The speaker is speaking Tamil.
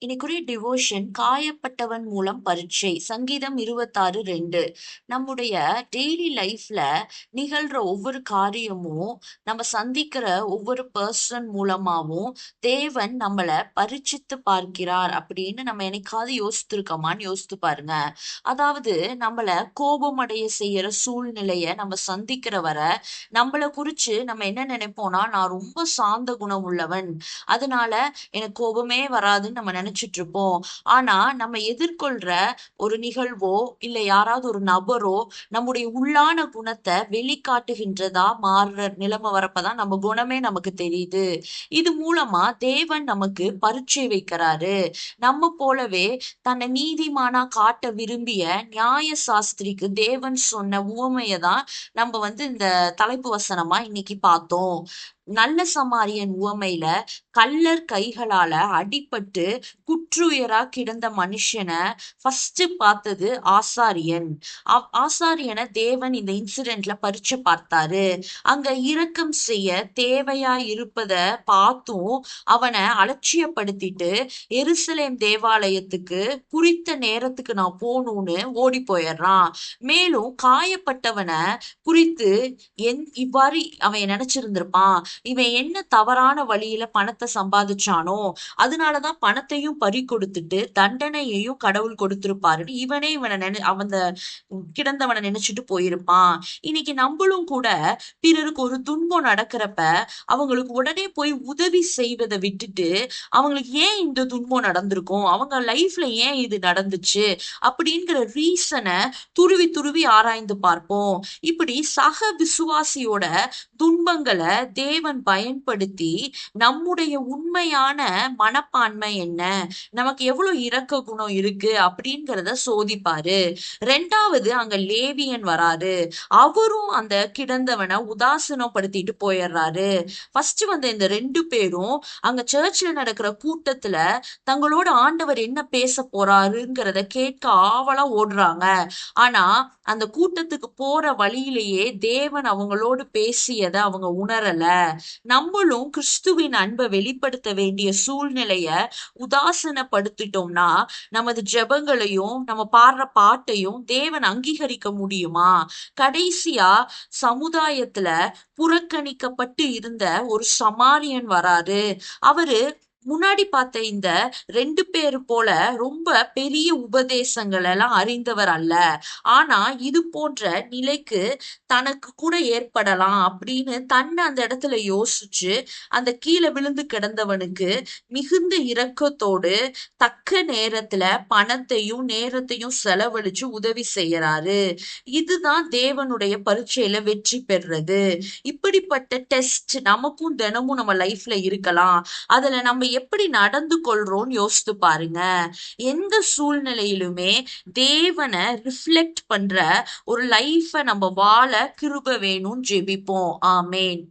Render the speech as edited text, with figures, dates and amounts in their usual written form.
இன்னைக்குரிய டிவோஷன் காயப்பட்டவன் மூலம் பரீட்சை சங்கீதம் 26:2. நம்முடைய டெய்லி லைஃப்ல நிகழ்ற ஒவ்வொரு காரியமும் நம்ம சந்திக்கிற ஒவ்வொரு பர்சன் மூலமாவும் தேவன் நம்மள பரீட்சித்து பார்க்கிறார் அப்படின்னு நம்ம என்னைக்காவது யோசித்திருக்கோமான்னு யோசித்து பாருங்க. அதாவது நம்மள கோபமடைய செய்யற சூழ்நிலைய நம்ம சந்திக்கிற வர நம்மள குறிச்சு நம்ம என்ன நினைப்போம்னா, நான் ரொம்ப சாந்த குணம் உள்ளவன், அதனால எனக்கு கோபமே வராதுன்னு நம்ம நினைச்சிட்டு இருப்போம். ஆனா நம்ம எதிர்கொள்ற ஒரு நிகழ்வோ இல்ல யாராவது ஒரு நபரோ நம்முடைய உள்ளான குணத்தை வெளிக்காட்டுகின்றதா மாறுற நிலைமை வரப்பதான் நம்ம குணமே நமக்கு தெரியுது. இது மூலமா தேவன் நமக்கு பரீட்சை வைக்கிறாரு. நம்ம போலவே தன்னை நீதிமானா காட்ட விரும்பிய நியாய சாஸ்திரிக்கு தேவன் சொன்ன உவமையை தான் நம்ம இந்த தலைப்பு வசனமா இன்னைக்கு பார்த்தோம். நல்ல சமாரியன் உவமையில கள்ளர் கைகளால அடிபட்டு குற்றுயிரா கிடந்த மனுஷனை ஃபர்ஸ்ட் பார்த்தது ஆசாரியன். ஆசாரியனை தேவன் இந்த இன்சிடென்ட்ல பரீட்சை பார்த்தாரு. அங்க இரக்கம் செய்ய தேவையா இருப்பத பார்த்தும் அவனை அலட்சியப்படுத்திட்டு எருசலேம் தேவாலயத்துக்கு குறித்த நேரத்துக்கு நான் போகணும்னு ஓடி போயிடுறான். மேலும் காயப்பட்டவனை குறித்து இவ்வாறு அவன் நினைச்சிருந்திருப்பான், இவன் என்ன தவறான வழியில பணத்தை சம்பாதிச்சானோ அதனாலதான் பணத்தையும் பறி கொடுத்துட்டு தண்டனையையும் கடவுள் கொடுத்திருப்பாருன்னு இவனை அவன் கிடந்தவனை நினைச்சிட்டு போயிருப்பான். இன்னைக்கு நம்மளும் கூட பிறருக்கு ஒரு துன்பம் நடக்கிறப்ப அவங்களுக்கு உடனே போய் உதவி செய்வதை விட்டுட்டு அவங்களுக்கு ஏன் இந்த துன்பம் நடந்திருக்கும், அவங்க லைஃப்ல ஏன் இது நடந்துச்சு அப்படிங்கிற ரீசனை துருவி துருவி ஆராய்ந்து பார்ப்போம். இப்படி சக விசுவாசியோட துன்பங்களை தேவன் பயன்படுத்தி நம்முடைய உண்மையான மனப்பான்மை என்ன, நமக்கு எவ்வளவு இரக்க குணம் இருக்கு அப்படிங்கிறத சோதிப்பாரு. ரெண்டாவது அங்க லேவியன் வராரு. அவரும் அந்த கிடந்தவனை உதாசீனப்படுத்திட்டு போயிடுறாரு. ஃபர்ஸ்ட் இந்த ரெண்டு பேரும் அங்க சர்ச்ல நடக்கிற கூட்டத்துல தங்களோட ஆண்டவர் என்ன பேச போறாருங்கிறத கேட்க ஆவலா ஓடுறாங்க. ஆனா அந்த கூட்டத்துக்கு போற வழியிலேயே தேவன் அவங்களோடு பேசியதை அவங்க உணரல. நம்மளும் கிறிஸ்துவின் அன்பை வெளிப்படுத்த வேண்டிய சூழ்நிலைய உதாசனப்படுத்திட்டோம்னா நமது ஜெபங்களையும் நம்ம பாடுற பாட்டையும் தேவன் அங்கீகரிக்க முடியுமா? கடைசியா சமுதாயத்துல புறக்கணிக்கப்பட்டு இருந்த ஒரு சமாரியன் வராரு. அவரு முன்னாடி பார்த்த இந்த ரெண்டு பேரு போல ரொம்ப பெரிய உபதேசங்கள் எல்லாம் அறிந்தவர் அல்ல. ஆனா இது போன்ற நிலைக்கு தனக்கு கூட ஏற்படலாம் அப்படின்னு தன்னை அந்த இடத்துல யோசிச்சு அந்த கீழே விழுந்து கிடந்தவனுக்கு மிகுந்த இரக்கத்தோடு தக்க நேரத்துல பணத்தையும் நேரத்தையும் செலவழிச்சு உதவி செய்யறாரு. இதுதான் தேவனுடைய பரீட்சையில வெற்றி பெறுறது. இப்படிப்பட்ட டெஸ்ட் நமக்கும் தினமும் நம்ம லைஃப்ல இருக்கலாம். அதுல நம்ம எப்படி நடந்து கொள்றோம்னு யோசித்து பாருங்க. எந்த சூழ்நிலையிலுமே தேவனை ரிஃப்ளெக்ட் பண்ற ஒரு லைஃப நம்ம வாழ கிருபை வேணும்னு ஜெபிப்போம். ஆமேன்.